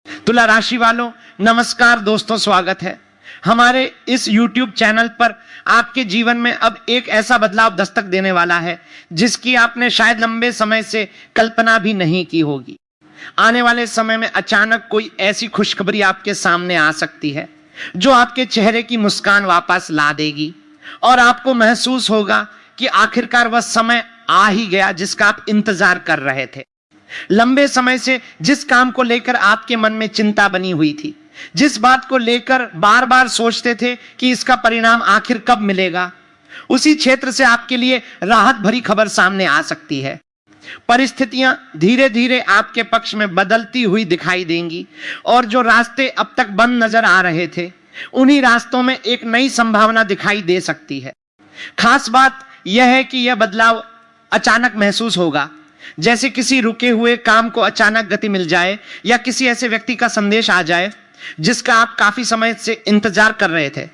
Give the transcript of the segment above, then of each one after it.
तुला राशि वालों, नमस्कार दोस्तों, स्वागत है हमारे इस YouTube चैनल पर। आपके जीवन में अब एक ऐसा बदलाव दस्तक देने वाला है जिसकी आपने शायद लंबे समय से कल्पना भी नहीं की होगी। आने वाले समय में अचानक कोई ऐसी खुशखबरी आपके सामने आ सकती है जो आपके चेहरे की मुस्कान वापस ला देगी और आपको महसूस होगा कि आखिरकार वह समय आ ही गया जिसका आप इंतजार कर रहे थे। लंबे समय से जिस काम को लेकर आपके मन में चिंता बनी हुई थी, जिस बात को लेकर बार बार सोचते थे कि इसका परिणाम आखिर कब मिलेगा, उसी क्षेत्र से आपके लिए राहत भरी खबर सामने आ सकती है। परिस्थितियां धीरे धीरे आपके पक्ष में बदलती हुई दिखाई देंगी और जो रास्ते अब तक बंद नजर आ रहे थे, उन्हीं रास्तों में एक नई संभावना दिखाई दे सकती है। खास बात यह है कि यह बदलाव अचानक महसूस होगा, जैसे किसी रुके हुए काम को अचानक गति मिल जाए या किसी ऐसे व्यक्ति का संदेश आ जाए जिसका आप काफी समय से इंतजार कर रहे थे।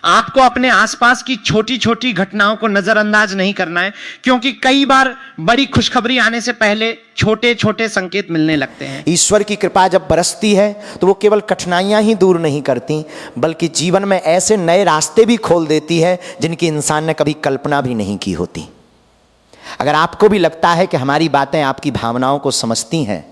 आपको अपने आसपास की छोटी छोटी घटनाओं को नजरअंदाज नहीं करना है, क्योंकि कई बार बड़ी खुशखबरी आने से पहले छोटे छोटे संकेत मिलने लगते हैं। ईश्वर की कृपा जब बरसती है तो वो केवल कठिनाइयां ही दूर नहीं करती, बल्कि जीवन में ऐसे नए रास्ते भी खोल देती है जिनकी इंसान ने कभी कल्पना भी नहीं की होती। अगर आपको भी लगता है कि हमारी बातें आपकी भावनाओं को समझती हैं,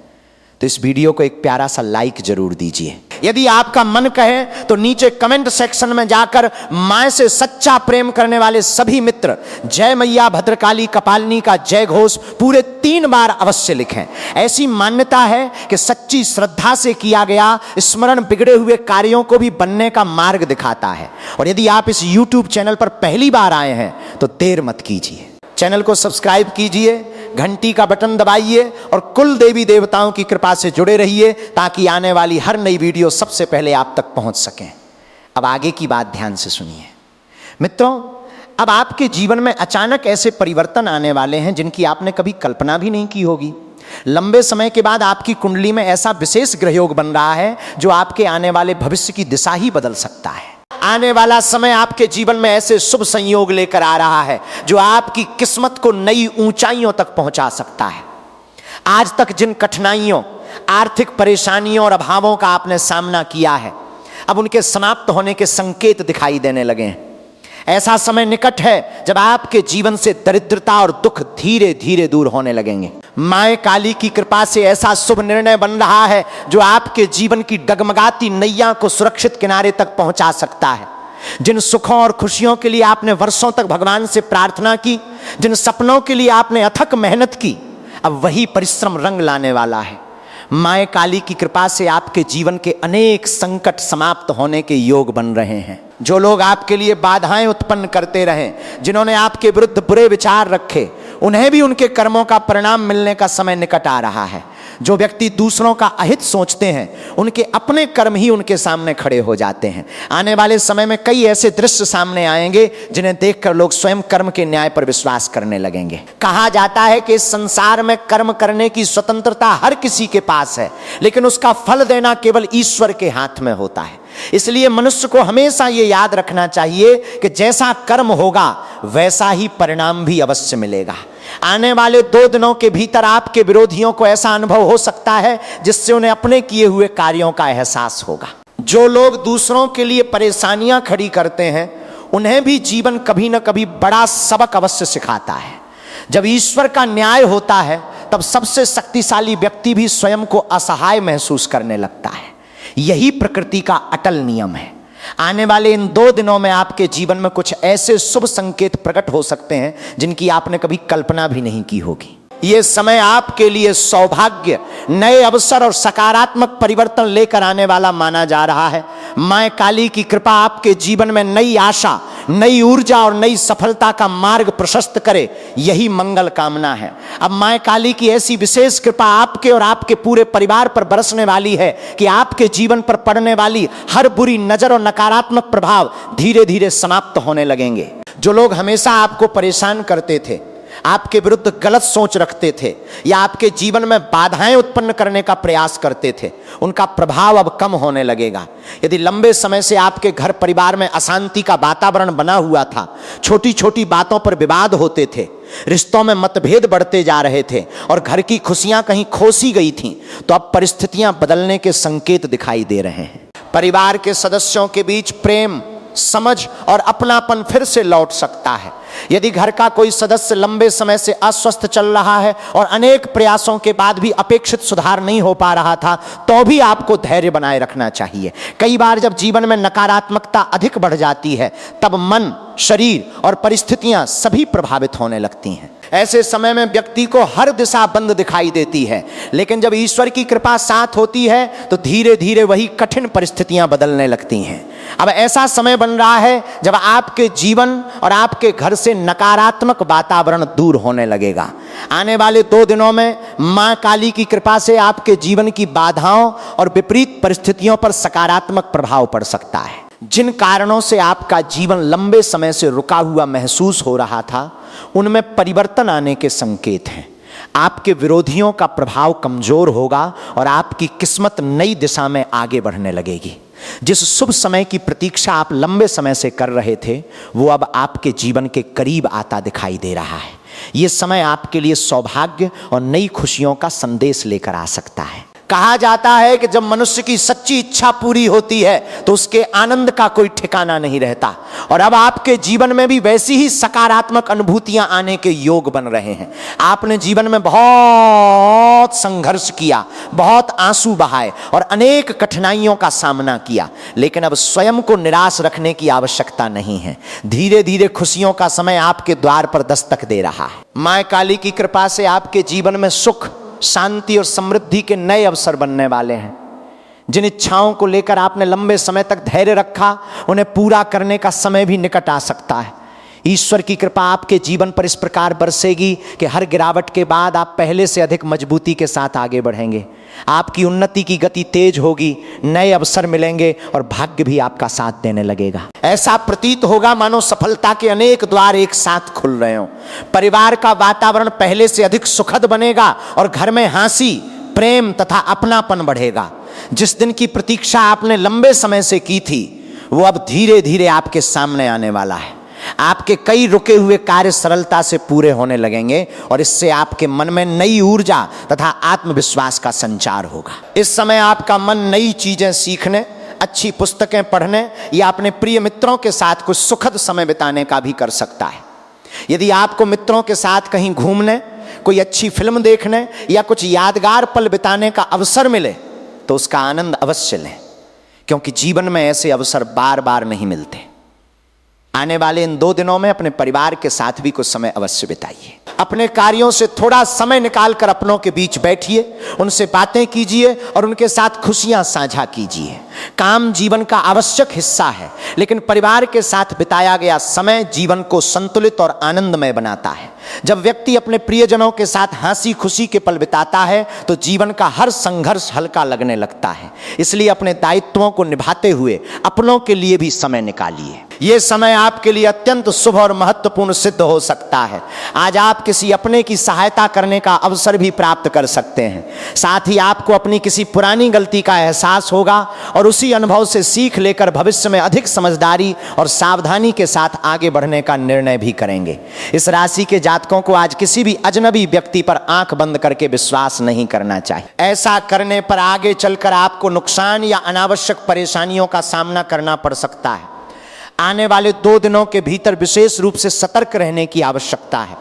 तो इस वीडियो को एक प्यारा सा लाइक जरूर दीजिए। यदि आपका मन कहे तो नीचे कमेंट सेक्शन में जाकर मां से सच्चा प्रेम करने वाले सभी मित्र जय मैया भद्रकाली कपालिनी का जय घोष पूरे 3 बार अवश्य लिखें। ऐसी मान्यता है कि सच्ची श्रद्धा से किया गया स्मरण बिगड़े हुए कार्यों को भी बनने का मार्ग दिखाता है। और यदि आप इस YouTube चैनल पर पहली बार आए हैं तो देर मत कीजिए, चैनल को सब्सक्राइब कीजिए, घंटी का बटन दबाइए और कुल देवी देवताओं की कृपा से जुड़े रहिए ताकि आने वाली हर नई वीडियो सबसे पहले आप तक पहुंच सकें। अब आगे की बात ध्यान से सुनिए मित्रों। अब आपके जीवन में अचानक ऐसे परिवर्तन आने वाले हैं जिनकी आपने कभी कल्पना भी नहीं की होगी। लंबे समय के बाद आपकी कुंडली में ऐसा विशेष ग्रहयोग बन रहा है जो आपके आने वाले भविष्य की दिशा ही बदल सकता है। आने वाला समय आपके जीवन में ऐसे शुभ संयोग लेकर आ रहा है जो आपकी किस्मत को नई ऊंचाइयों तक पहुंचा सकता है। आज तक जिन कठिनाइयों, आर्थिक परेशानियों और अभावों का आपने सामना किया है, अब उनके समाप्त होने के संकेत दिखाई देने लगे हैं। ऐसा समय निकट है जब आपके जीवन से दरिद्रता और दुख धीरे धीरे दूर होने लगेंगे। मां काली की कृपा से ऐसा शुभ निर्णय बन रहा है जो आपके जीवन की डगमगाती नैया को सुरक्षित किनारे तक पहुंचा सकता है। जिन सुखों और खुशियों के लिए आपने वर्षों तक भगवान से प्रार्थना की, जिन सपनों के लिए आपने अथक मेहनत की, अब वही परिश्रम रंग लाने वाला है। मां काली की कृपा से आपके जीवन के अनेक संकट समाप्त होने के योग बन रहे हैं। जो लोग आपके लिए बाधाएं उत्पन्न करते रहे, जिन्होंने आपके विरुद्ध बुरे विचार रखे, उन्हें भी उनके कर्मों का परिणाम मिलने का समय निकट आ रहा है। जो व्यक्ति दूसरों का अहित सोचते हैं, उनके अपने कर्म ही उनके सामने खड़े हो जाते हैं। आने वाले समय में कई ऐसे दृश्य सामने आएंगे जिन्हें देखकर लोग स्वयं कर्म के न्याय पर विश्वास करने लगेंगे। कहा जाता है कि इस संसार में कर्म करने की स्वतंत्रता हर किसी के पास है, लेकिन उसका फल देना केवल ईश्वर के हाथ में होता है। इसलिए मनुष्य को हमेशा ये याद रखना चाहिए कि जैसा कर्म होगा वैसा ही परिणाम भी अवश्य मिलेगा। आने वाले 2 दिनों के भीतर आपके विरोधियों को ऐसा अनुभव हो सकता है जिससे उन्हें अपने किए हुए कार्यों का एहसास होगा। जो लोग दूसरों के लिए परेशानियां खड़ी करते हैं, उन्हें भी जीवन कभी न कभी बड़ा सबक अवश्य सिखाता है। जब ईश्वर का न्याय होता है तब सबसे शक्तिशाली व्यक्ति भी स्वयं को असहाय महसूस करने लगता है। यही प्रकृति का अटल नियम है। आने वाले इन 2 दिनों में आपके जीवन में कुछ ऐसे शुभ संकेत प्रकट हो सकते हैं जिनकी आपने कभी कल्पना भी नहीं की होगी। ये समय आपके लिए सौभाग्य, नए अवसर और सकारात्मक परिवर्तन लेकर आने वाला माना जा रहा है। मां काली की कृपा आपके जीवन में नई आशा, नई ऊर्जा और नई सफलता का मार्ग प्रशस्त करे, यही मंगल कामना है। अब मां काली की ऐसी विशेष कृपा आपके और आपके पूरे परिवार पर बरसने वाली है कि आपके जीवन पर पड़ने वाली हर बुरी नजर और नकारात्मक प्रभाव धीरे धीरे समाप्त होने लगेंगे। जो लोग हमेशा आपको परेशान करते थे, आपके विरुद्ध गलत सोच रखते थे या आपके जीवन में बाधाएं उत्पन्न करने का प्रयास करते थे, उनका प्रभाव अब कम होने लगेगा। यदि लंबे समय से आपके घर परिवार में अशांति का वातावरण बना हुआ था, छोटी छोटी बातों पर विवाद होते थे, रिश्तों में मतभेद बढ़ते जा रहे थे और घर की खुशियां कहीं खोसी गई थीं, तो अब परिस्थितियां बदलने के संकेत दिखाई दे रहे हैं। परिवार के सदस्यों के बीच प्रेम, समझ और अपनापन फिर से लौट सकता है। यदि घर का कोई सदस्य लंबे समय से अस्वस्थ चल रहा है और अनेक प्रयासों के बाद भी अपेक्षित सुधार नहीं हो पा रहा था, तो भी आपको धैर्य बनाए रखना चाहिए। कई बार जब जीवन में नकारात्मकता अधिक बढ़ जाती है, तब मन, शरीर और परिस्थितियां सभी प्रभावित होने लगती हैं। ऐसे समय में व्यक्ति को हर दिशा बंद दिखाई देती है, लेकिन जब ईश्वर की कृपा साथ होती है तो धीरे धीरे वही कठिन परिस्थितियां बदलने लगती हैं। अब ऐसा समय बन रहा है जब आपके जीवन और आपके घर से नकारात्मक वातावरण दूर होने लगेगा। आने वाले 2 दिनों में मां काली की कृपा से आपके जीवन की बाधाओं और विपरीत परिस्थितियों पर सकारात्मक प्रभाव पड़ सकता है। जिन कारणों से आपका जीवन लंबे समय से रुका हुआ महसूस हो रहा था, उनमें परिवर्तन आने के संकेत हैं। आपके विरोधियों का प्रभाव कमजोर होगा और आपकी किस्मत नई दिशा में आगे बढ़ने लगेगी। जिस शुभ समय की प्रतीक्षा आप लंबे समय से कर रहे थे, वो अब आपके जीवन के करीब आता दिखाई दे रहा है। ये समय आपके लिए सौभाग्य और नई खुशियों का संदेश लेकर आ सकता है। कहा जाता है कि जब मनुष्य की सच्ची इच्छा पूरी होती है तो उसके आनंद का कोई ठिकाना नहीं रहता, और अब आपके जीवन में भी वैसी ही सकारात्मक अनुभूतियां आने के योग बन रहे हैं। आपने जीवन में बहुत संघर्ष किया, बहुत आंसू बहाए और अनेक कठिनाइयों का सामना किया, लेकिन अब स्वयं को निराश रखने की आवश्यकता नहीं है। धीरे धीरे खुशियों का समय आपके द्वार पर दस्तक दे रहा है। मां काली की कृपा से आपके जीवन में सुख, शांति और समृद्धि के नए अवसर बनने वाले हैं। जिन इच्छाओं को लेकर आपने लंबे समय तक धैर्य रखा, उन्हें पूरा करने का समय भी निकट आ सकता है। ईश्वर की कृपा आपके जीवन पर इस प्रकार बरसेगी कि हर गिरावट के बाद आप पहले से अधिक मजबूती के साथ आगे बढ़ेंगे। आपकी उन्नति की गति तेज होगी, नए अवसर मिलेंगे और भाग्य भी आपका साथ देने लगेगा। ऐसा प्रतीत होगा मानो सफलता के अनेक द्वार एक साथ खुल रहे हों। परिवार का वातावरण पहले से अधिक सुखद बनेगा और घर में हंसी, प्रेम तथा अपनापन बढ़ेगा। जिस दिन की प्रतीक्षा आपने लंबे समय से की थी, वो अब धीरे धीरे आपके सामने आने वाला है। आपके कई रुके हुए कार्य सरलता से पूरे होने लगेंगे और इससे आपके मन में नई ऊर्जा तथा आत्मविश्वास का संचार होगा। इस समय आपका मन नई चीजें सीखने, अच्छी पुस्तकें पढ़ने या अपने प्रिय मित्रों के साथ कुछ सुखद समय बिताने का भी कर सकता है। यदि आपको मित्रों के साथ कहीं घूमने, कोई अच्छी फिल्म देखने या कुछ यादगार पल बिताने का अवसर मिले, तो उसका आनंद अवश्य लें, क्योंकि जीवन में ऐसे अवसर बार बार नहीं मिलते। आने वाले इन 2 दिनों में अपने परिवार के साथ भी कुछ समय अवश्य बिताइए। अपने कार्यों से थोड़ा समय निकालकर अपनों के बीच बैठिए, उनसे बातें कीजिए और उनके साथ खुशियां साझा कीजिए। काम जीवन का आवश्यक हिस्सा है, लेकिन परिवार के साथ बिताया गया समय जीवन को संतुलित और आनंदमय बनाता है। जब व्यक्ति अपने प्रियजनों के साथ हंसी खुशी के पल बिताता है तो जीवन का हर संघर्ष हल्का लगने लगता है। इसलिए अपने दायित्वों को निभाते हुए अपनों के लिए भी समय निकालिए। यह समय आपके लिए अत्यंत शुभ और महत्वपूर्ण सिद्ध हो सकता है। आज आप किसी अपने की सहायता करने का अवसर भी प्राप्त कर सकते हैं। साथ ही आपको अपनी किसी पुरानी गलती का एहसास होगा और उसी अनुभव से सीख लेकर भविष्य में अधिक समझदारी और सावधानी के साथ आगे बढ़ने का निर्णय भी करेंगे। इस राशि के जातकों को आज किसी भी अजनबी व्यक्ति पर आंख बंद करके विश्वास नहीं करना चाहिए। ऐसा करने पर आगे चलकर आपको नुकसान या अनावश्यक परेशानियों का सामना करना पड़ सकता है। आने वाले 2 दिनों के भीतर विशेष रूप से सतर्क रहने की आवश्यकता है।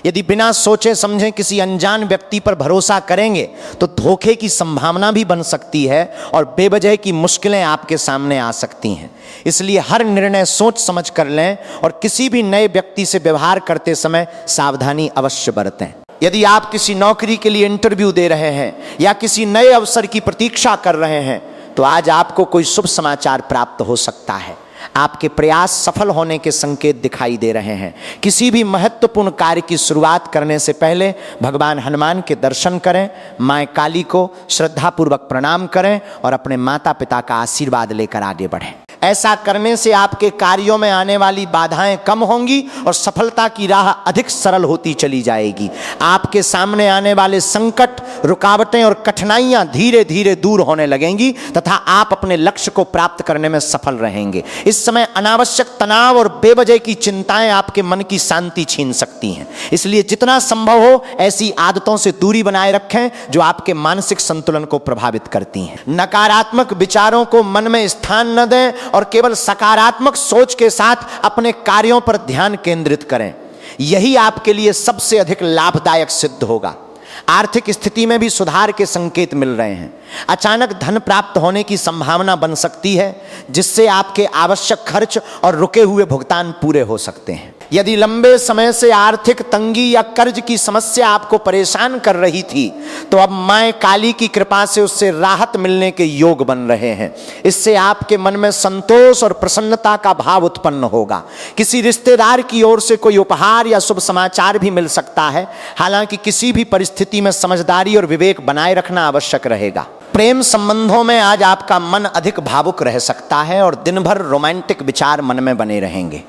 यदि बिना सोचे समझे किसी अनजान व्यक्ति पर भरोसा करेंगे तो धोखे की संभावना भी बन सकती है और बेवजह की मुश्किलें आपके सामने आ सकती हैं। इसलिए हर निर्णय सोच समझ कर लें और किसी भी नए व्यक्ति से व्यवहार करते समय सावधानी अवश्य बरतें। यदि आप किसी नौकरी के लिए इंटरव्यू दे रहे हैं या किसी नए अवसर की प्रतीक्षा कर रहे हैं, तो आज आपको कोई शुभ समाचार प्राप्त हो सकता है। आपके प्रयास सफल होने के संकेत दिखाई दे रहे हैं। किसी भी महत्वपूर्ण कार्य की शुरुआत करने से पहले भगवान हनुमान के दर्शन करें, मां काली को श्रद्धापूर्वक प्रणाम करें और अपने माता पिता का आशीर्वाद लेकर आगे बढ़ें। ऐसा करने से आपके कार्यों में आने वाली बाधाएं कम होंगी और सफलता की राह अधिक सरल होती चली जाएगी। आपके सामने आने वाले संकट, रुकावटें और कठिनाइयां धीरे धीरे दूर होने लगेंगी तथा आप अपने लक्ष्य को प्राप्त करने में सफल रहेंगे। इस समय अनावश्यक तनाव और बेवजह की चिंताएं आपके मन की शांति छीन सकती हैं, इसलिए जितना संभव हो ऐसी आदतों से दूरी बनाए रखें जो आपके मानसिक संतुलन को प्रभावित करती हैं। नकारात्मक विचारों को मन में स्थान न दें और केवल सकारात्मक सोच के साथ अपने कार्यों पर ध्यान केंद्रित करें। यही आपके लिए सबसे अधिक लाभदायक सिद्ध होगा। आर्थिक स्थिति में भी सुधार के संकेत मिल रहे हैं। अचानक धन प्राप्त होने की संभावना बन सकती है, जिससे आपके आवश्यक खर्च और रुके हुए भुगतान पूरे हो सकते हैं। यदि लंबे समय से आर्थिक तंगी या कर्ज की समस्या आपको परेशान कर रही थी, तो अब मां काली की कृपा से उससे राहत मिलने के योग बन रहे हैं। इससे आपके मन में संतोष और प्रसन्नता का भाव उत्पन्न होगा। किसी रिश्तेदार की ओर से कोई उपहार या शुभ समाचार भी मिल सकता है। हालांकि किसी भी परिस्थिति में समझदारी और विवेक बनाए रखना आवश्यक रहेगा। प्रेम संबंधों में आज आपका मन अधिक भावुक रह सकता है और दिन भर रोमांटिक विचार मन में बने रहेंगे।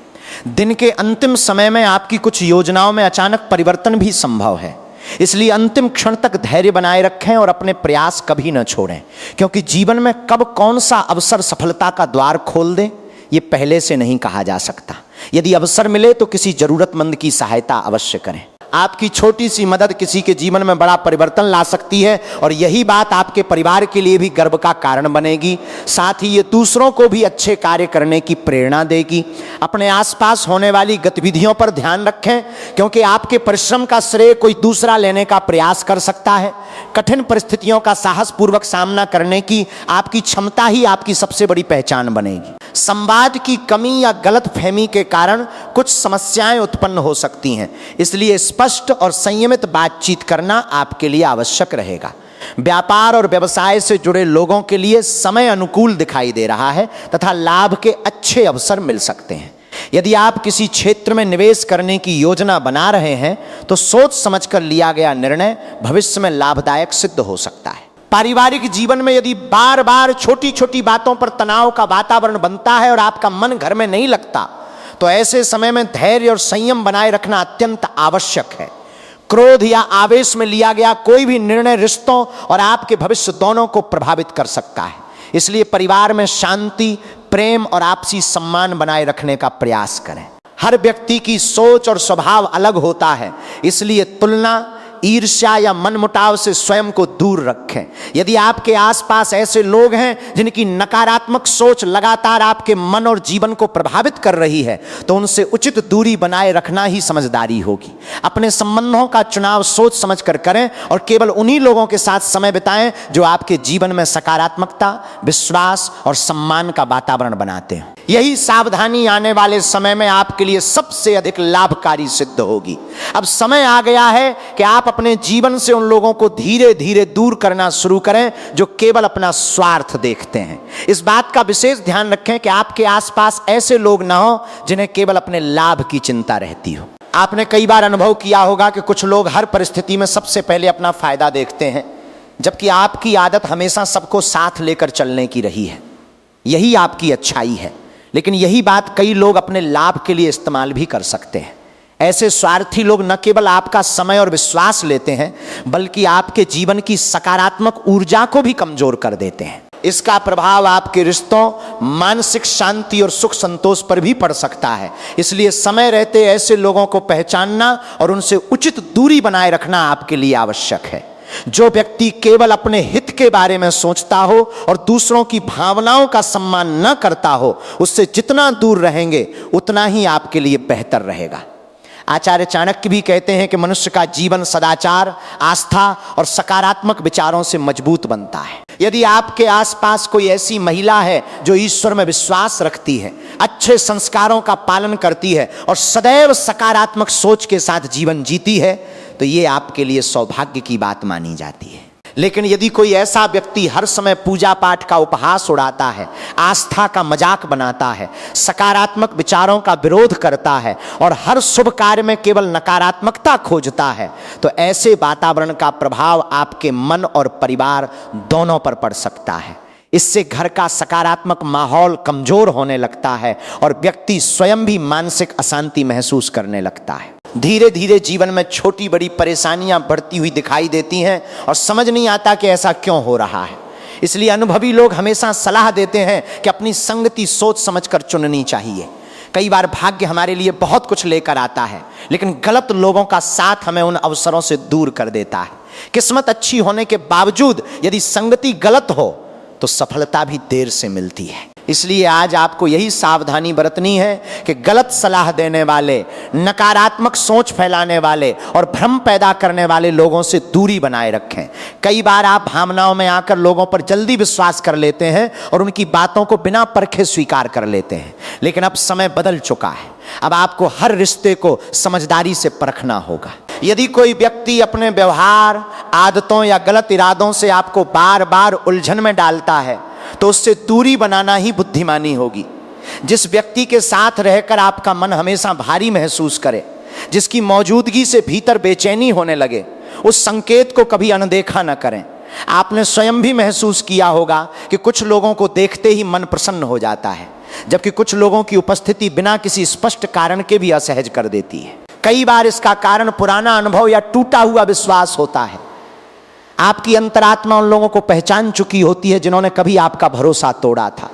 दिन के अंतिम समय में आपकी कुछ योजनाओं में अचानक परिवर्तन भी संभव है, इसलिए अंतिम क्षण तक धैर्य बनाए रखें और अपने प्रयास कभी न छोड़ें, क्योंकि जीवन में कब कौन सा अवसर सफलता का द्वार खोल दे ये पहले से नहीं कहा जा सकता। यदि अवसर मिले तो किसी जरूरतमंद की सहायता अवश्य करें। आपकी छोटी सी मदद किसी के जीवन में बड़ा परिवर्तन ला सकती है और यही बात आपके परिवार के लिए भी गर्व का कारण बनेगी। साथ ही ये दूसरों को भी अच्छे कार्य करने की प्रेरणा देगी। अपने आसपास होने वाली गतिविधियों पर ध्यान रखें, क्योंकि आपके परिश्रम का श्रेय कोई दूसरा लेने का प्रयास कर सकता है। कठिन परिस्थितियों का साहसपूर्वक सामना करने की आपकी क्षमता ही आपकी सबसे बड़ी पहचान बनेगी। संवाद की कमी या गलतफहमी के कारण कुछ समस्याएं उत्पन्न हो सकती हैं, इसलिए स्पष्ट और संयमित बातचीत करना आपके लिए आवश्यक रहेगा। व्यापार और व्यवसाय से जुड़े लोगों के लिए समय अनुकूल दिखाई दे रहा है तथा लाभ के अच्छे अवसर मिल सकते हैं। यदि आप किसी क्षेत्र में निवेश करने की योजना बना रहे हैं तो सोच समझकर लिया गया निर्णय भविष्य में लाभदायक सिद्ध हो सकता है। पारिवारिक जीवन में यदि बार बार छोटी छोटी बातों पर तनाव का वातावरण बनता है और आपका मन घर में नहीं लगता, तो ऐसे समय में धैर्य और संयम बनाए रखना अत्यंत आवश्यक है। क्रोध या आवेश में लिया गया कोई भी निर्णय रिश्तों और आपके भविष्य दोनों को प्रभावित कर सकता है। इसलिए परिवार में शांति, प्रेम और आपसी सम्मान बनाए रखने का प्रयास करें। हर व्यक्ति की सोच और स्वभाव अलग होता है, इसलिए तुलना, ईर्ष्या या मनमुटाव से स्वयं को दूर रखें। यदि आपके आसपास ऐसे लोग हैं जिनकी नकारात्मक सोच लगातार आपके मन और जीवन को प्रभावित कर रही है, तो उनसे उचित दूरी बनाए रखना ही समझदारी होगी। अपने संबंधों का चुनाव सोच समझकर करें और केवल उन्हीं लोगों के साथ समय बिताएं जो आपके जीवन में सकारात्मकता, विश्वास और सम्मान का वातावरण बनाते हैं। यही सावधानी आने वाले समय में आपके लिए सबसे अधिक लाभकारी सिद्ध होगी। अब समय आ गया है कि आप अपने जीवन से उन लोगों को धीरे धीरे दूर करना शुरू करें जो केवल अपना स्वार्थ देखते हैं। इस बात का विशेष ध्यान रखें कि आपके आसपास ऐसे लोग ना हो जिन्हें केवल अपने लाभ की चिंता रहती हो। आपने कई बार अनुभव किया होगा कि कुछ लोग हर परिस्थिति में सबसे पहले अपना फायदा देखते हैं, जबकि आपकी आदत हमेशा सबको साथ लेकर चलने की रही है। यही आपकी अच्छाई है, लेकिन यही बात कई लोग अपने लाभ के लिए इस्तेमाल भी कर सकते हैं। ऐसे स्वार्थी लोग न केवल आपका समय और विश्वास लेते हैं, बल्कि आपके जीवन की सकारात्मक ऊर्जा को भी कमजोर कर देते हैं। इसका प्रभाव आपके रिश्तों, मानसिक शांति और सुख संतोष पर भी पड़ सकता है। इसलिए समय रहते ऐसे लोगों को पहचानना और उनसे उचित दूरी बनाए रखना आपके लिए आवश्यक है। जो व्यक्ति केवल अपने हित के बारे में सोचता हो और दूसरों की भावनाओं का सम्मान न करता हो, उससे जितना दूर रहेंगे उतना ही आपके लिए बेहतर रहेगा। आचार्य चाणक्य भी कहते हैं कि मनुष्य का जीवन सदाचार, आस्था और सकारात्मक विचारों से मजबूत बनता है। यदि आपके आसपास कोई ऐसी महिला है जो ईश्वर में विश्वास रखती है, अच्छे संस्कारों का पालन करती है और सदैव सकारात्मक सोच के साथ जीवन जीती है, तो ये आपके लिए सौभाग्य की बात मानी जाती है। लेकिन यदि कोई ऐसा व्यक्ति हर समय पूजा पाठ का उपहास उड़ाता है, आस्था का मजाक बनाता है, सकारात्मक विचारों का विरोध करता है और हर शुभ कार्य में केवल नकारात्मकता खोजता है, तो ऐसे वातावरण का प्रभाव आपके मन और परिवार दोनों पर पड़ सकता है। इससे घर का सकारात्मक माहौल कमजोर होने लगता है और व्यक्ति स्वयं भी मानसिक अशांति महसूस करने लगता है। धीरे धीरे जीवन में छोटी बड़ी परेशानियां बढ़ती हुई दिखाई देती हैं और समझ नहीं आता कि ऐसा क्यों हो रहा है। इसलिए अनुभवी लोग हमेशा सलाह देते हैं कि अपनी संगति सोच समझकर चुननी चाहिए। कई बार भाग्य हमारे लिए बहुत कुछ लेकर आता है, लेकिन गलत लोगों का साथ हमें उन अवसरों से दूर कर देता है। किस्मत अच्छी होने के बावजूद यदि संगति गलत हो तो सफलता भी देर से मिलती है। इसलिए आज आपको यही सावधानी बरतनी है कि गलत सलाह देने वाले, नकारात्मक सोच फैलाने वाले और भ्रम पैदा करने वाले लोगों से दूरी बनाए रखें। कई बार आप भावनाओं में आकर लोगों पर जल्दी विश्वास कर लेते हैं और उनकी बातों को बिना परखे स्वीकार कर लेते हैं, लेकिन अब समय बदल चुका है। अब आपको हर रिश्ते को समझदारी से परखना होगा। यदि कोई व्यक्ति अपने व्यवहार, आदतों या गलत इरादों से आपको बार बार उलझन में डालता है तो उससे दूरी बनाना ही बुद्धिमानी होगी। जिस व्यक्ति के साथ रहकर आपका मन हमेशा भारी महसूस करे, जिसकी मौजूदगी से भीतर बेचैनी होने लगे, उस संकेत को कभी अनदेखा न करें। आपने स्वयं भी महसूस किया होगा कि कुछ लोगों को देखते ही मन प्रसन्न हो जाता है, जबकि कुछ लोगों की उपस्थिति बिना किसी स्पष्ट कारण के भी असहज कर देती है। कई बार इसका कारण पुराना अनुभव या टूटा हुआ विश्वास होता है। आपकी अंतरात्मा उन लोगों को पहचान चुकी होती है जिन्होंने कभी आपका भरोसा तोड़ा था।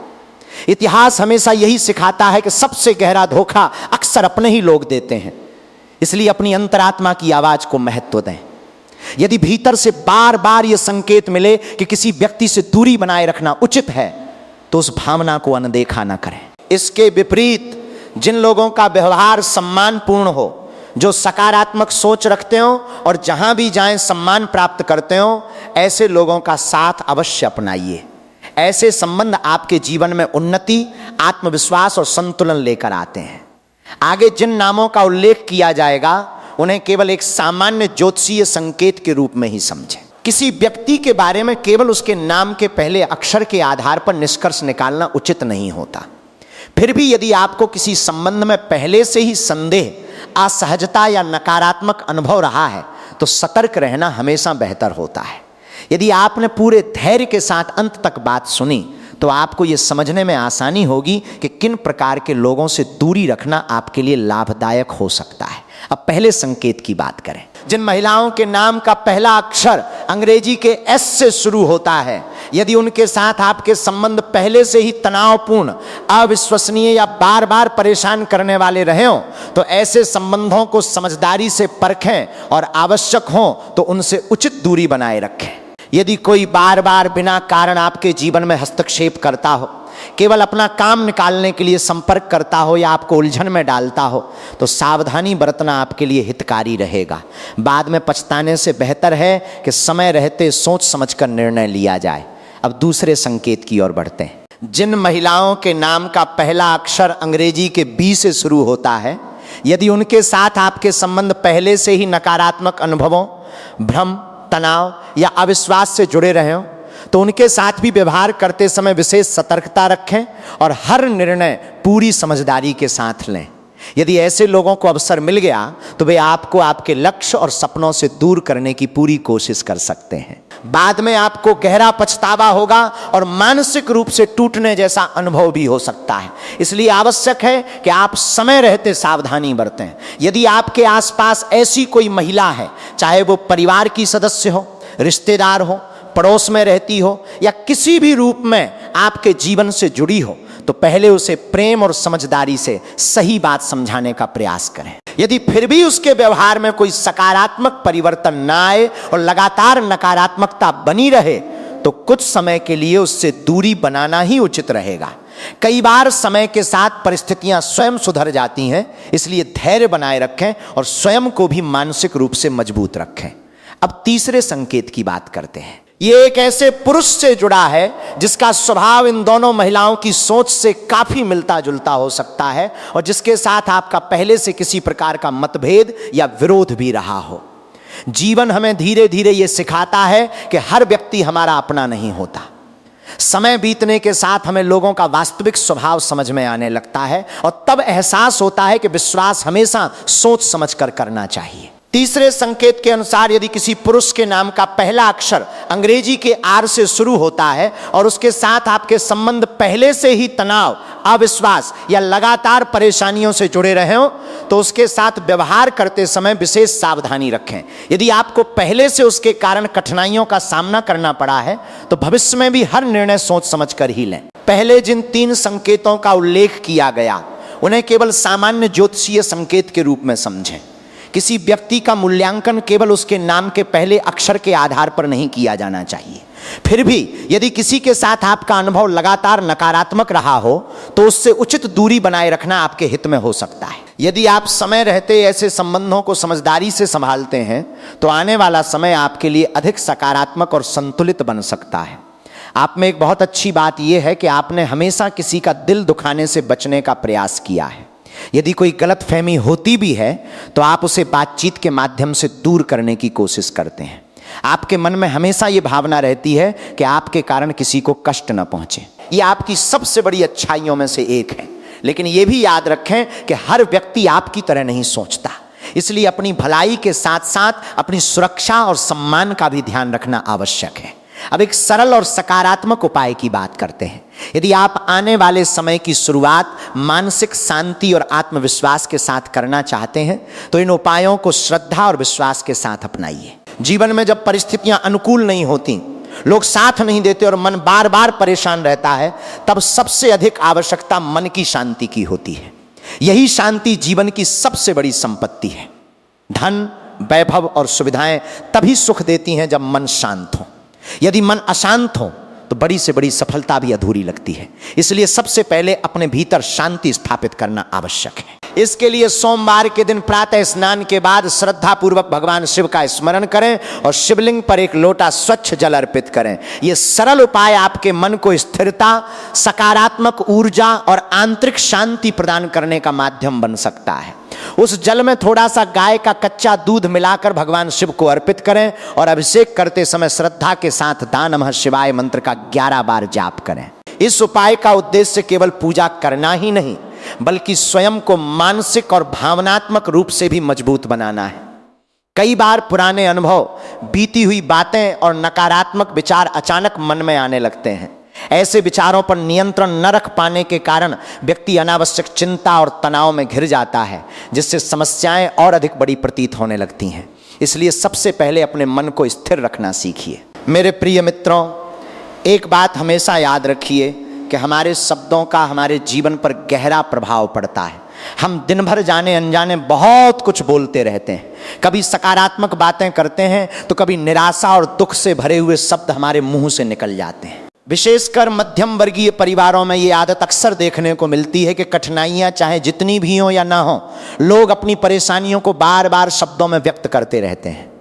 इतिहास हमेशा यही सिखाता है कि सबसे गहरा धोखा अक्सर अपने ही लोग देते हैं। इसलिए अपनी अंतरात्मा की आवाज को महत्व दें। यदि भीतर से बार बार यह संकेत मिले कि किसी व्यक्ति से दूरी बनाए रखना उचित है तो उस भावना को अनदेखा न करें। इसके विपरीत जिन लोगों का व्यवहार सम्मानपूर्ण हो, जो सकारात्मक सोच रखते हो और जहां भी जाएं सम्मान प्राप्त करते हो, ऐसे लोगों का साथ अवश्य अपनाइए। ऐसे संबंध आपके जीवन में उन्नति, आत्मविश्वास और संतुलन लेकर आते हैं। आगे जिन नामों का उल्लेख किया जाएगा उन्हें केवल एक सामान्य ज्योतिषीय संकेत के रूप में ही समझें। किसी व्यक्ति के बारे में केवल उसके नाम के पहले अक्षर के आधार पर निष्कर्ष निकालना उचित नहीं होता। फिर भी यदि आपको किसी संबंध में पहले से ही संदेह, असहजता या नकारात्मक अनुभव रहा है तो सतर्क रहना हमेशा बेहतर होता है। यदि आपने पूरे धैर्य के साथ अंत तक बात सुनी तो आपको यह समझने में आसानी होगी कि किन प्रकार के लोगों से दूरी रखना आपके लिए लाभदायक हो सकता है। अब पहले संकेत की बात करें। जिन महिलाओं के नाम का पहला अक्षर अंग्रेजी के एस से शुरू होता है, यदि उनके साथ आपके संबंध पहले से ही तनावपूर्ण, अविश्वसनीय या बार बार परेशान करने वाले रहे हो तो ऐसे संबंधों को समझदारी से परखें और आवश्यक हो तो उनसे उचित दूरी बनाए रखें। यदि कोई बार बार बिना कारण आपके जीवन में हस्तक्षेप करता हो, केवल अपना काम निकालने के लिए संपर्क करता हो या आपको उलझन में डालता हो तो सावधानी बरतना आपके लिए हितकारी रहेगा। बाद में पछताने से बेहतर है कि समय रहते सोच समझकर निर्णय लिया जाए। अब दूसरे संकेत की ओर बढ़ते हैं। जिन महिलाओं के नाम का पहला अक्षर अंग्रेजी के बी से शुरू होता है, यदि उनके साथ आपके संबंध पहले से ही नकारात्मक अनुभवों, भ्रम, तनाव या अविश्वास से जुड़े रहे हो तो उनके साथ भी व्यवहार करते समय विशेष सतर्कता रखें और हर निर्णय पूरी समझदारी के साथ लें। यदि ऐसे लोगों को अवसर मिल गया तो वे आपको आपके लक्ष्य और सपनों से दूर करने की पूरी कोशिश कर सकते हैं। बाद में आपको गहरा पछतावा होगा और मानसिक रूप से टूटने जैसा अनुभव भी हो सकता है। इसलिए आवश्यक है कि आप समय रहते सावधानी बरतें। यदि आपके आसपास ऐसी कोई महिला है, चाहे वो परिवार की सदस्य हो, रिश्तेदार हो, पड़ोस में रहती हो या किसी भी रूप में आपके जीवन से जुड़ी हो, तो पहले उसे प्रेम और समझदारी से सही बात समझाने का प्रयास करें। यदि फिर भी उसके व्यवहार में कोई सकारात्मक परिवर्तन ना आए और लगातार नकारात्मकता बनी रहे तो कुछ समय के लिए उससे दूरी बनाना ही उचित रहेगा। कई बार समय के साथ परिस्थितियां स्वयं सुधर जाती हैं, इसलिए धैर्य बनाए रखें और स्वयं को भी मानसिक रूप से मजबूत रखें। अब तीसरे संकेत की बात करते हैं। ये एक ऐसे पुरुष से जुड़ा है जिसका स्वभाव इन दोनों महिलाओं की सोच से काफी मिलता जुलता हो सकता है और जिसके साथ आपका पहले से किसी प्रकार का मतभेद या विरोध भी रहा हो। जीवन हमें धीरे धीरे ये सिखाता है कि हर व्यक्ति हमारा अपना नहीं होता। समय बीतने के साथ हमें लोगों का वास्तविक स्वभाव समझ में आने लगता है और तब एहसास होता है कि विश्वास हमेशा सोच समझकर करना चाहिए। तीसरे संकेत के अनुसार यदि किसी पुरुष के नाम का पहला अक्षर अंग्रेजी के आर से शुरू होता है और उसके साथ आपके संबंध पहले से ही तनाव, अविश्वास या लगातार परेशानियों से जुड़े रहे हो, तो उसके साथ व्यवहार करते समय विशेष सावधानी रखें। यदि आपको पहले से उसके कारण कठिनाइयों का सामना करना पड़ा है तो भविष्य में भी हर निर्णय सोच समझ कर ही लें। पहले जिन 3 संकेतों का उल्लेख किया गया उन्हें केवल सामान्य ज्योतिषीय संकेत के रूप में समझें। किसी व्यक्ति का मूल्यांकन केवल उसके नाम के पहले अक्षर के आधार पर नहीं किया जाना चाहिए। फिर भी यदि किसी के साथ आपका अनुभव लगातार नकारात्मक रहा हो तो उससे उचित दूरी बनाए रखना आपके हित में हो सकता है। यदि आप समय रहते ऐसे संबंधों को समझदारी से संभालते हैं तो आने वाला समय आपके लिए अधिक सकारात्मक और संतुलित बन सकता है। आप में एक बहुत अच्छी बात यह है कि आपने हमेशा किसी का दिल दुखाने से बचने का प्रयास किया है। यदि कोई गलतफहमी होती भी है तो आप उसे बातचीत के माध्यम से दूर करने की कोशिश करते हैं। आपके मन में हमेशा ये भावना रहती है कि आपके कारण किसी को कष्ट न पहुंचे। ये आपकी सबसे बड़ी अच्छाइयों में से एक है। लेकिन ये भी याद रखें कि हर व्यक्ति आपकी तरह नहीं सोचता, इसलिए अपनी भलाई के साथ साथ अपनी सुरक्षा और सम्मान का भी ध्यान रखना आवश्यक है। अब एक सरल और सकारात्मक उपाय की बात करते हैं। यदि आप आने वाले समय की शुरुआत मानसिक शांति और आत्मविश्वास के साथ करना चाहते हैं तो इन उपायों को श्रद्धा और विश्वास के साथ अपनाइए। जीवन में जब परिस्थितियां अनुकूल नहीं होती, लोग साथ नहीं देते और मन बार बार परेशान रहता है, तब सबसे अधिक आवश्यकता मन की शांति की होती है। यही शांति जीवन की सबसे बड़ी संपत्ति है। धन, वैभव और सुविधाएं तभी सुख देती हैं जब मन शांत हो। यदि मन अशांत हो तो बड़ी से बड़ी सफलता भी अधूरी लगती है। इसलिए सबसे पहले अपने भीतर शांति स्थापित करना आवश्यक है। इसके लिए सोमवार के दिन प्रातः स्नान के बाद श्रद्धा पूर्वक भगवान शिव का स्मरण करें और शिवलिंग पर एक लोटा स्वच्छ जल अर्पित करें। यह सरल उपाय आपके मन को स्थिरता, सकारात्मक ऊर्जा और आंतरिक शांति प्रदान करने का माध्यम बन सकता है। उस जल में थोड़ा सा गाय का कच्चा दूध मिलाकर भगवान शिव को अर्पित करें और अभिषेक करते समय श्रद्धा के साथ दान नमः शिवाय मंत्र का 11 बार जाप करें। इस उपाय का उद्देश्य केवल पूजा करना ही नहीं बल्कि स्वयं को मानसिक और भावनात्मक रूप से भी मजबूत बनाना है। कई बार पुराने अनुभव, बीती हुई बातें और नकारात्मक विचार अचानक मन में आने लगते हैं। ऐसे विचारों पर नियंत्रण न रख पाने के कारण व्यक्ति अनावश्यक चिंता और तनाव में घिर जाता है, जिससे समस्याएं और अधिक बड़ी प्रतीत होने लगती हैं। इसलिए सबसे पहले अपने मन को स्थिर रखना सीखिए। मेरे प्रिय मित्रों, एक बात हमेशा याद रखिए कि हमारे शब्दों का हमारे जीवन पर गहरा प्रभाव पड़ता है। हम दिन भर जाने अनजाने बहुत कुछ बोलते रहते हैं। कभी सकारात्मक बातें करते हैं तो कभी निराशा और दुख से भरे हुए शब्द हमारे मुंह से निकल जाते हैं। विशेषकर मध्यम वर्गीय परिवारों में ये आदत अक्सर देखने को मिलती है कि कठिनाइयां चाहे जितनी भी हो या ना हो, लोग अपनी परेशानियों को बार बार शब्दों में व्यक्त करते रहते हैं।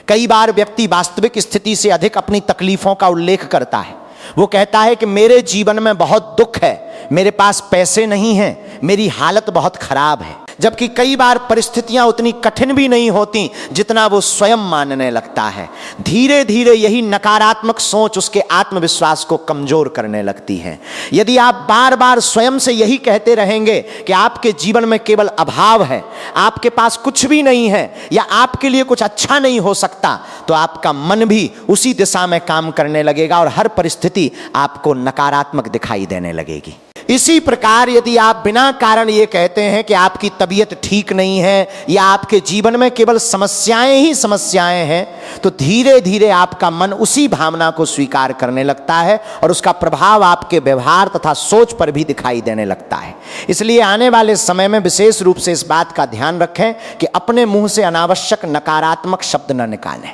कई बार व्यक्ति वास्तविक स्थिति से अधिक अपनी तकलीफों का उल्लेख करता है। वो कहता है कि मेरे जीवन में बहुत दुख है, मेरे पास पैसे नहीं हैं, मेरी हालत बहुत खराब है। जबकि कई बार परिस्थितियां उतनी कठिन भी नहीं होती जितना वो स्वयं मानने लगता है। धीरे धीरे यही नकारात्मक सोच उसके आत्मविश्वास को कमजोर करने लगती है। यदि आप बार बार स्वयं से यही कहते रहेंगे कि आपके जीवन में केवल अभाव है, आपके पास कुछ भी नहीं है या आपके लिए कुछ अच्छा नहीं हो सकता, तो आपका मन भी उसी दिशा में काम करने लगेगा और हर परिस्थिति आपको नकारात्मक दिखाई देने लगेगी। इसी प्रकार यदि आप बिना कारण ये कहते हैं कि आपकी तबीयत ठीक नहीं है या आपके जीवन में केवल समस्याएं ही समस्याएं हैं, तो धीरे धीरे आपका मन उसी भावना को स्वीकार करने लगता है और उसका प्रभाव आपके व्यवहार तथा सोच पर भी दिखाई देने लगता है। इसलिए आने वाले समय में विशेष रूप से इस बात का ध्यान रखें कि अपने मुंह से अनावश्यक नकारात्मक शब्द न निकालें।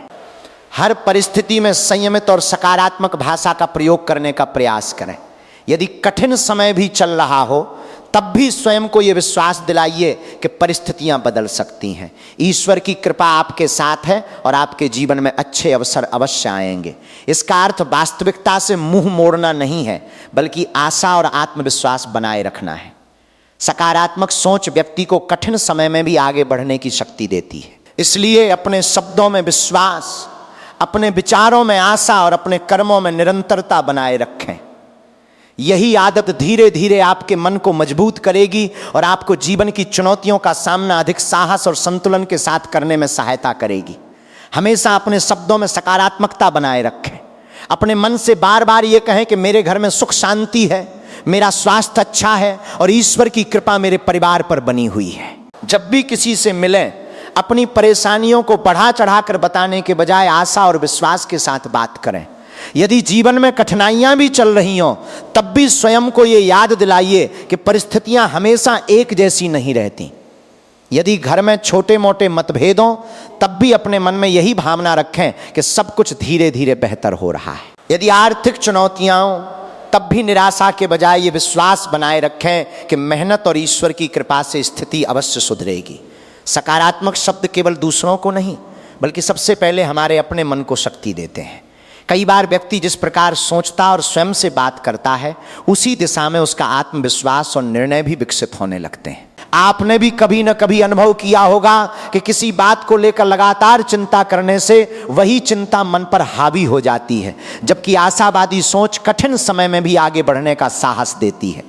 हर परिस्थिति में संयमित और सकारात्मक भाषा का प्रयोग करने का प्रयास करें। यदि कठिन समय भी चल रहा हो तब भी स्वयं को यह विश्वास दिलाइए कि परिस्थितियां बदल सकती हैं। ईश्वर की कृपा आपके साथ है और आपके जीवन में अच्छे अवसर अवश्य आएंगे। इसका अर्थ वास्तविकता से मुंह मोड़ना नहीं है बल्कि आशा और आत्मविश्वास बनाए रखना है। सकारात्मक सोच व्यक्ति को कठिन समय में भी आगे बढ़ने की शक्ति देती है। इसलिए अपने शब्दों में विश्वास, अपने विचारों में आशा और अपने कर्मों में निरंतरता बनाए रखें। यही आदत धीरे धीरे आपके मन को मजबूत करेगी और आपको जीवन की चुनौतियों का सामना अधिक साहस और संतुलन के साथ करने में सहायता करेगी। हमेशा अपने शब्दों में सकारात्मकता बनाए रखें। अपने मन से बार बार ये कहें कि मेरे घर में सुख शांति है, मेरा स्वास्थ्य अच्छा है और ईश्वर की कृपा मेरे परिवार पर बनी हुई है। जब भी किसी से मिलें, अपनी परेशानियों को बढ़ा चढ़ाकर बताने के बजाय आशा और विश्वास के साथ बात करें। यदि जीवन में कठिनाइयां भी चल रही हों, तब भी स्वयं को ये याद दिलाइए कि परिस्थितियां हमेशा एक जैसी नहीं रहती। यदि घर में छोटे मोटे मतभेद हों, तब भी अपने मन में यही भावना रखें कि सब कुछ धीरे धीरे बेहतर हो रहा है। यदि आर्थिक चुनौतियां हों, तब भी निराशा के बजाय ये विश्वास बनाए रखें कि मेहनत और ईश्वर की कृपा से स्थिति अवश्य सुधरेगी। सकारात्मक शब्द केवल दूसरों को नहीं, बल्कि सबसे पहले हमारे अपने मन को शक्ति देते हैं। कई बार व्यक्ति जिस प्रकार सोचता और स्वयं से बात करता है, उसी दिशा में उसका आत्मविश्वास और निर्णय भी विकसित होने लगते हैं। आपने भी कभी न कभी अनुभव किया होगा कि किसी बात को लेकर लगातार चिंता करने से वही चिंता मन पर हावी हो जाती है, जबकि आशावादी सोच कठिन समय में भी आगे बढ़ने का साहस देती है।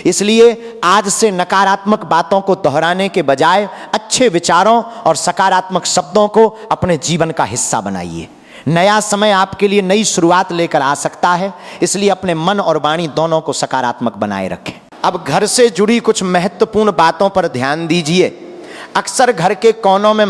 इसलिए आज से नकारात्मक बातों को दोहराने के बजाय अच्छे विचारों और सकारात्मक शब्दों को अपने जीवन का हिस्सा बनाइए। नया समय आपके लिए नई शुरुआत लेकर आ सकता है, इसलिए अपने मन और वाणी दोनों को सकारात्मक बनाए रखें। अब घर से जुड़ी कुछ महत्वपूर्ण बातों पर ध्यान दीजिए। अक्सर घर के कोनों में